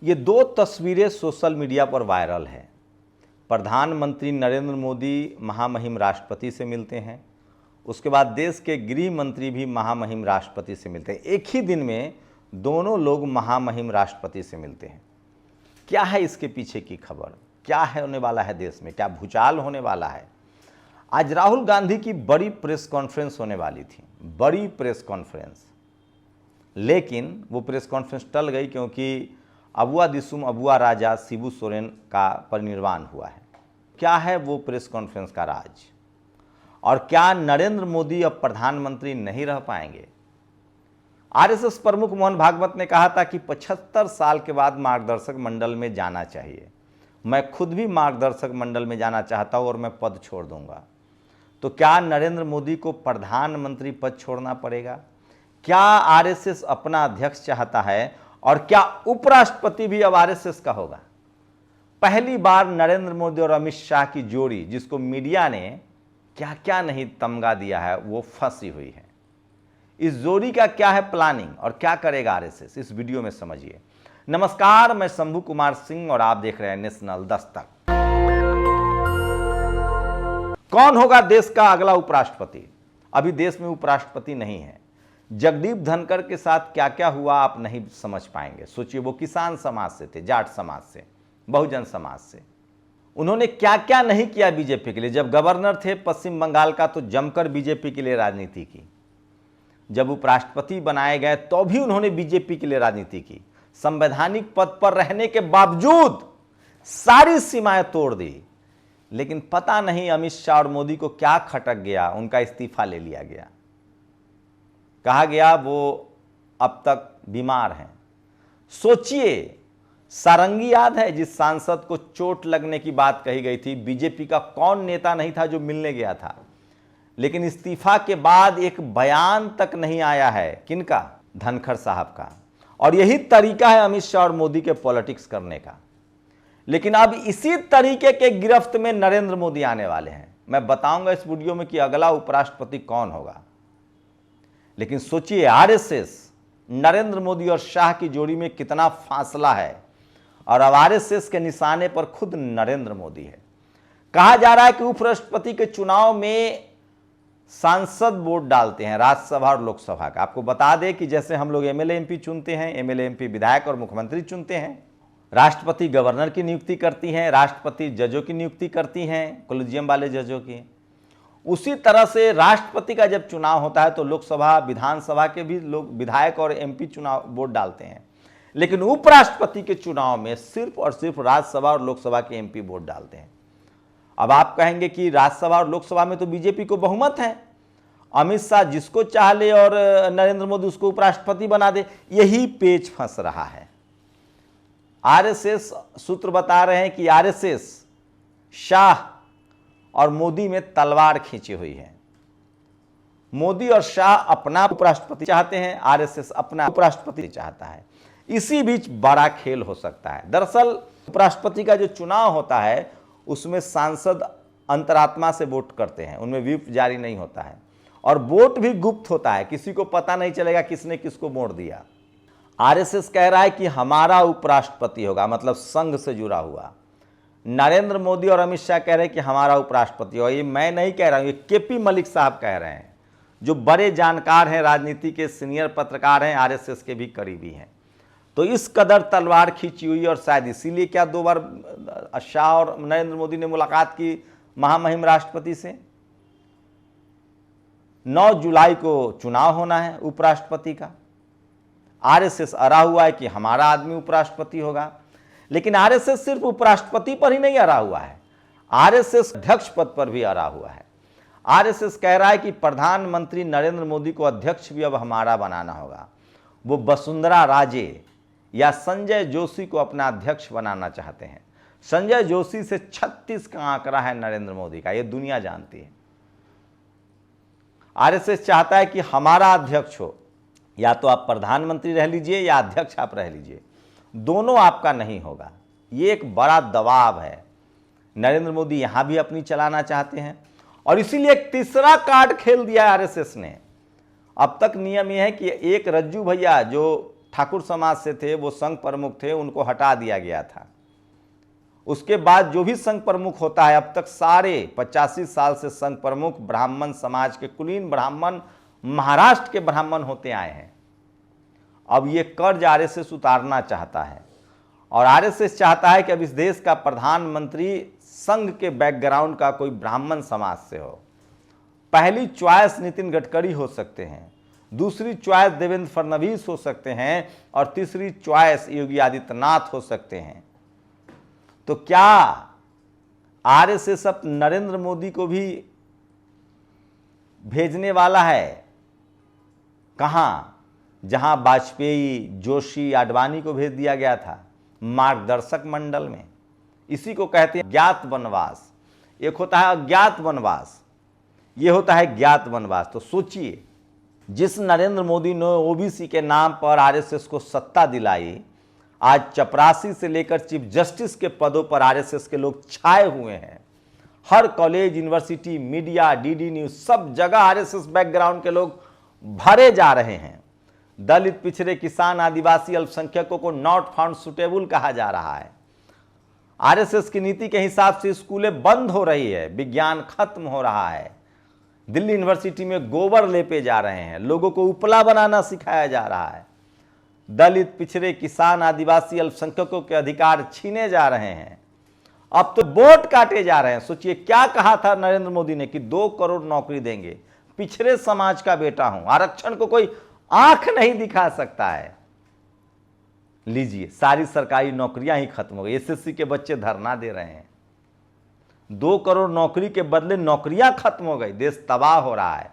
ये दो तस्वीरें सोशल मीडिया पर वायरल हैं। प्रधानमंत्री नरेंद्र मोदी महामहिम राष्ट्रपति से मिलते हैं, उसके बाद देश के गृह मंत्री भी महामहिम राष्ट्रपति से मिलते हैं। एक ही दिन में दोनों लोग महामहिम राष्ट्रपति से मिलते हैं। क्या है इसके पीछे की खबर? क्या है होने वाला है देश में? क्या भूचाल होने वाला है? आज राहुल गांधी की बड़ी प्रेस कॉन्फ्रेंस होने वाली थी, बड़ी प्रेस कॉन्फ्रेंस, लेकिन वो प्रेस कॉन्फ्रेंस टल गई क्योंकि अबुआ दिसुम अबुआ राजा शिबू सोरेन का परिनिर्वाण हुआ है। क्या है वो प्रेस कॉन्फ्रेंस का राज? और क्या नरेंद्र मोदी अब प्रधानमंत्री नहीं रह पाएंगे? आरएसएस प्रमुख मोहन भागवत ने कहा था कि 75 साल के बाद मार्गदर्शक मंडल में जाना चाहिए। मैं खुद भी मार्गदर्शक मंडल में जाना चाहता हूं और मैं पद छोड़ दूंगा। तो क्या नरेंद्र मोदी को प्रधानमंत्री पद छोड़ना पड़ेगा? क्या आरएसएस अपना अध्यक्ष चाहता है? और क्या उपराष्ट्रपति भी अब आरएसएस का होगा? पहली बार नरेंद्र मोदी और अमित शाह की जोड़ी, जिसको मीडिया ने क्या क्या नहीं तमगा दिया है, वो फंसी हुई है। इस जोड़ी का क्या है प्लानिंग और क्या करेगा आरएसएस, इस वीडियो में समझिए। नमस्कार, मैं शंभू कुमार सिंह और आप देख रहे हैं नेशनल दस्तक। कौन होगा देश का अगला उपराष्ट्रपति? अभी देश में उपराष्ट्रपति नहीं है। जगदीप धनखड़ के साथ क्या क्या हुआ आप नहीं समझ पाएंगे। सोचिए, वो किसान समाज से थे, जाट समाज से, बहुजन समाज से। उन्होंने क्या क्या नहीं किया बीजेपी के लिए। जब गवर्नर थे पश्चिम बंगाल का तो जमकर बीजेपी के लिए राजनीति की। जब उपराष्ट्रपति बनाए गए तो भी उन्होंने बीजेपी के लिए राजनीति की। संवैधानिक पद पर रहने के बावजूद सारी सीमाएं तोड़ दी। लेकिन पता नहीं अमित शाह और मोदी को क्या खटक गया, उनका इस्तीफा ले लिया गया। कहा गया वो अब तक बीमार हैं। सोचिए, सारंगी याद है जिस सांसद को चोट लगने की बात कही गई थी? बीजेपी का कौन नेता नहीं था जो मिलने गया था? लेकिन इस्तीफा के बाद एक बयान तक नहीं आया है। किनका? धनखड़ साहब का। और यही तरीका है अमित शाह और मोदी के पॉलिटिक्स करने का। लेकिन अब इसी तरीके के गिरफ्त में नरेंद्र मोदी आने वाले हैं। मैं बताऊंगा इस वीडियो में कि अगला उपराष्ट्रपति कौन होगा। लेकिन सोचिए, आरएसएस नरेंद्र मोदी और शाह की जोड़ी में कितना फासला है। और अब आरएसएस के निशाने पर खुद नरेंद्र मोदी है। कहा जा रहा है कि उपराष्ट्रपति के चुनाव में सांसद वोट डालते हैं, राज्यसभा और लोकसभा का। आपको बता दें कि जैसे हम लोग एमएलए एमपी चुनते हैं, एमएलए एमपी विधायक और मुख्यमंत्री चुनते हैं, राष्ट्रपति गवर्नर की नियुक्ति करती हैं, राष्ट्रपति जजों की नियुक्ति करती हैं, कोलिजियम वाले जजों की। उसी तरह से राष्ट्रपति का जब चुनाव होता है तो लोकसभा विधानसभा के भी लोग विधायक और एमपी चुनाव वोट डालते हैं। लेकिन उपराष्ट्रपति के चुनाव में सिर्फ और सिर्फ राज्यसभा और लोकसभा के एमपी वोट डालते हैं। अब आप कहेंगे कि राज्यसभा और लोकसभा में तो बीजेपी को बहुमत है, अमित शाह जिसको चाह ले और नरेंद्र मोदी उसको उपराष्ट्रपति बना दे। यही पेच फंस रहा है। आरएसएस सूत्र बता रहे हैं कि आरएसएस शाह और मोदी में तलवार खींची हुई है। मोदी और शाह अपना उपराष्ट्रपति चाहते हैं, आरएसएस अपना उपराष्ट्रपति चाहता है। इसी बीच बड़ा खेल हो सकता है। दरअसल उपराष्ट्रपति का जो चुनाव होता है उसमें सांसद अंतरात्मा से वोट करते हैं, उनमें व्हिप जारी नहीं होता है और वोट भी गुप्त होता है, किसी को पता नहीं चलेगा किसने किसको वोट दिया। आरएसएस कह रहा है कि हमारा उपराष्ट्रपति होगा, मतलब संघ से जुड़ा हुआ। नरेंद्र मोदी और अमित शाह कह रहे हैं कि हमारा उपराष्ट्रपति होगा। ये मैं नहीं कह रहा हूं, ये केपी मलिक साहब कह रहे हैं, जो बड़े जानकार हैं, राजनीति के सीनियर पत्रकार हैं, आरएसएस के भी करीबी हैं। तो इस कदर तलवार खींची हुई और शायद इसीलिए क्या 2 बार शाह और नरेंद्र मोदी ने मुलाकात की महामहिम राष्ट्रपति से। 9 जुलाई को चुनाव होना है उपराष्ट्रपति का। आरएसएस अड़ा हुआ है कि हमारा आदमी उपराष्ट्रपति होगा। लेकिन आरएसएस सिर्फ उपराष्ट्रपति पर ही नहीं अड़ा हुआ है, आरएसएस अध्यक्ष पद पर भी अड़ा हुआ है। आरएसएस कह रहा है कि प्रधानमंत्री नरेंद्र मोदी को अध्यक्ष भी अब हमारा बनाना होगा। वो वसुंधरा राजे या संजय जोशी को अपना अध्यक्ष बनाना चाहते हैं। संजय जोशी से 36 का आंकड़ा है नरेंद्र मोदी का, यह दुनिया जानती है। आरएसएस चाहता है कि हमारा अध्यक्ष हो, या तो आप प्रधानमंत्री रह लीजिए या अध्यक्ष आप रह लीजिए, दोनों आपका नहीं होगा। ये एक बड़ा दबाव है। नरेंद्र मोदी यहां भी अपनी चलाना चाहते हैं और इसीलिए एक तीसरा कार्ड खेल दिया है आरएसएस ने। अब तक नियम यह है कि एक रज्जू भैया जो ठाकुर समाज से थे, वो संघ प्रमुख थे, उनको हटा दिया गया था। उसके बाद जो भी संघ प्रमुख होता है, अब तक सारे 85 साल से संघ प्रमुख ब्राह्मण समाज के, कुलीन ब्राह्मण, महाराष्ट्र के ब्राह्मण होते आए हैं। अब ये कर्ज आरएसएस उतारना चाहता है और आरएसएस चाहता है कि अब इस देश का प्रधानमंत्री संघ के बैकग्राउंड का कोई ब्राह्मण समाज से हो। पहली चॉइस नितिन गडकरी हो सकते हैं, दूसरी चॉइस देवेंद्र फडणवीस हो सकते हैं और तीसरी चॉइस योगी आदित्यनाथ हो सकते हैं। तो क्या आरएसएस अब नरेंद्र मोदी को भी भेजने वाला है? कहां? जहां वाजपेयी, जोशी, आडवाणी को भेज दिया गया था मार्गदर्शक मंडल में। इसी को कहते हैं ज्ञात वनवास। एक होता है अज्ञात वनवास, यह होता है ज्ञात वनवास। तो सोचिए, जिस नरेंद्र मोदी ने ओबीसी के नाम पर आरएसएस को सत्ता दिलाई, आज चपरासी से लेकर चीफ जस्टिस के पदों पर आरएसएस के लोग छाए हुए हैं। हर college, university, media, DD News, सब जगह आरएसएस बैकग्राउंड के लोग भरे जा रहे हैं। दलित, पिछड़े, किसान, आदिवासी, अल्पसंख्यकों को नॉट फाउंड सुटेबल कहा जा रहा है। आरएसएस की नीति के हिसाब से स्कूलें बंद हो रही है, विज्ञान खत्म हो रहा है। दिल्ली यूनिवर्सिटी में गोबर लेपे जा रहे हैं, लोगों को उपला बनाना सिखाया जा रहा है। दलित, पिछड़े, किसान, आदिवासी, अल्पसंख्यकों के अधिकार छीने जा रहे हैं। अब तो वोट काटे जा रहे हैं। सोचिए, क्या कहा था नरेंद्र मोदी ने कि 2 करोड़ नौकरी देंगे। पिछड़े समाज का बेटा हूं, आरक्षण को कोई आंख नहीं दिखा सकता है। लीजिए, सारी सरकारी नौकरियां ही खत्म हो गई। एसएससी के बच्चे धरना दे रहे हैं। 2 करोड़ नौकरी के बदले नौकरियां खत्म हो गई, देश तबाह हो रहा है।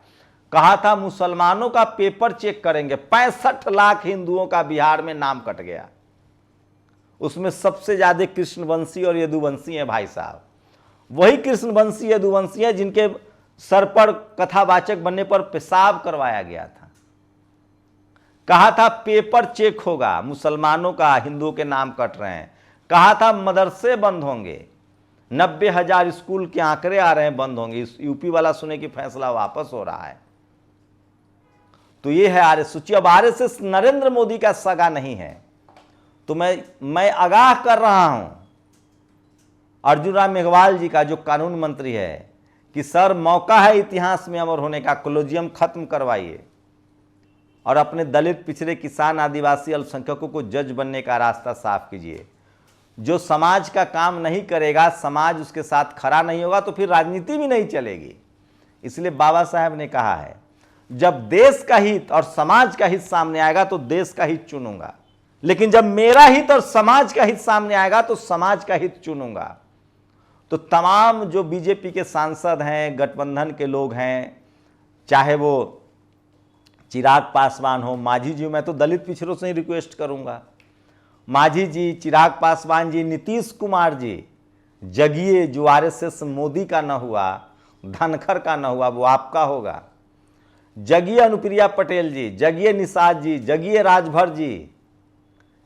कहा था मुसलमानों का पेपर चेक करेंगे, 65 लाख हिंदुओं का बिहार में नाम कट गया। उसमें सबसे ज्यादा कृष्णवंशी और यदुवंशी हैं भाई साहब। वही कृष्णवंशी, यदुवंशी हैं जिनके सर पर कथावाचक बनने पर पेशाब करवाया गया था। कहा था पेपर चेक होगा, मुसलमानों का, हिंदुओं के नाम कट रहे हैं। कहा था मदरसे बंद होंगे, 90,000 स्कूल के आंकड़े आ रहे हैं, बंद होंगे। यूपी वाला सुने कि फैसला वापस हो रहा है। तो ये है आरएसएस। सोचिए, अब आरएसएस नरेंद्र मोदी का सगा नहीं है। तो मैं आगाह कर रहा हूं अर्जुन राम मेघवाल जी का, जो कानून मंत्री है, कि सर, मौका है इतिहास में अमर होने का। कॉलेजियम खत्म करवाइए और अपने दलित, पिछड़े, किसान, आदिवासी, अल्पसंख्यकों को जज बनने का रास्ता साफ कीजिए। जो समाज का काम नहीं करेगा, समाज उसके साथ खड़ा नहीं होगा, तो फिर राजनीति भी नहीं चलेगी। इसलिए बाबा साहब ने कहा है, जब देश का हित और समाज का हित सामने आएगा तो देश का हित चुनूंगा, लेकिन जब मेरा हित और समाज का हित सामने आएगा तो समाज का हित चुनूंगा। तो तमाम जो बीजेपी के सांसद हैं, गठबंधन के लोग हैं, चाहे वो चिराग पासवान हो, मांझी जी, मैं तो दलित पिछड़ों से ही रिक्वेस्ट करूंगा, मांझी जी, चिराग पासवान जी, नीतीश कुमार जी, जगिए। जो आरएसएस मोदी का न हुआ, धनखड़ का न हुआ, वो आपका होगा। जगिए अनुप्रिया पटेल जी, जगिए निषाद जी, जगिए राजभर जी,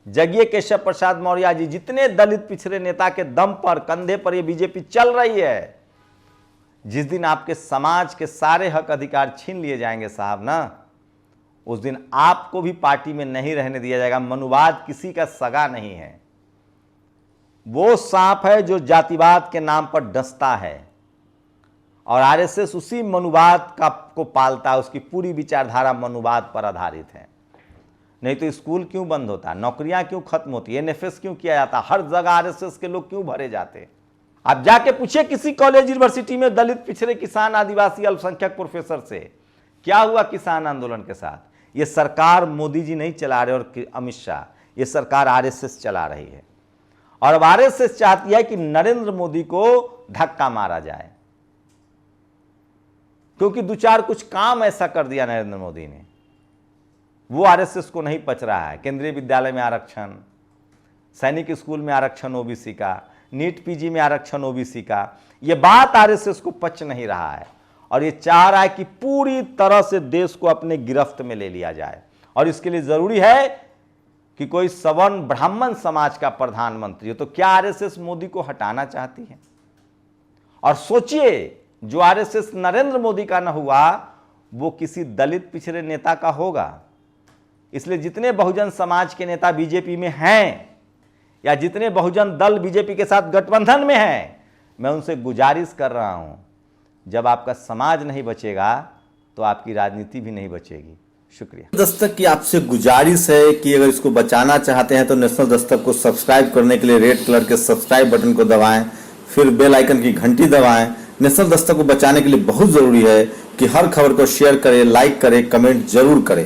जगिए केशव प्रसाद मौर्य जी। जितने दलित पिछड़े नेता के दम पर, कंधे पर ये बीजेपी चल रही है, जिस दिन आपके समाज के सारे हक अधिकार छीन लिए जाएंगे साहब ना, उस दिन आपको भी पार्टी में नहीं रहने दिया जाएगा। मनुवाद किसी का सगा नहीं है। वो सांप है जो जातिवाद के नाम पर डसता है और आरएसएस उसी मनुवाद का को पालता है। उसकी पूरी विचारधारा मनुवाद पर आधारित है। नहीं तो स्कूल क्यों बंद होता, नौकरियां क्यों खत्म होती, एनएफएस क्यों किया जाता, हर जगह आरएसएस के लोग क्यों भरे जाते। आप जाके पूछिए किसी कॉलेज, यूनिवर्सिटी में दलित, पिछड़े, किसान, आदिवासी, अल्पसंख्यक प्रोफेसर से, क्या हुआ किसान आंदोलन के साथ। ये सरकार मोदी जी नहीं चला रहे और अमित शाह, ये सरकार आरएसएस चला रही है। और अब आरएसएस चाहती है कि नरेंद्र मोदी को धक्का मारा जाए, क्योंकि 2-4 कुछ काम ऐसा कर दिया नरेंद्र मोदी ने, वो आरएसएस को नहीं पच रहा है। केंद्रीय विद्यालय में आरक्षण, सैनिक स्कूल में आरक्षण ओबीसी का, नीट पीजी में आरक्षण ओबीसी का, ये बात आरएसएस को पच नहीं रहा है। और ये चाह रहा है कि पूरी तरह से देश को अपने गिरफ्त में ले लिया जाए। और इसके लिए जरूरी है कि कोई सवर्ण ब्राह्मण समाज का प्रधानमंत्री हो। तो क्या आरएसएस मोदी को हटाना चाहती है? और सोचिए, जो आरएसएस नरेंद्र मोदी का न हुआ, वो किसी दलित पिछड़े नेता का होगा। इसलिए जितने बहुजन समाज के नेता बीजेपी में हैं या जितने बहुजन दल बीजेपी के साथ गठबंधन में हैं, मैं उनसे गुजारिश कर रहा हूं, जब आपका समाज नहीं बचेगा तो आपकी राजनीति भी नहीं बचेगी। शुक्रिया। दस्तक की आपसे गुजारिश है कि अगर इसको बचाना चाहते हैं तो नेशनल दस्तक को सब्सक्राइब करने के लिए रेड कलर के सब्सक्राइब बटन को दबाएं, फिर बेल आइकन की घंटी दबाएं। नेशनल दस्तक को बचाने के लिए बहुत जरूरी है कि हर खबर को शेयर करें, लाइक करें, कमेंट जरूर करें।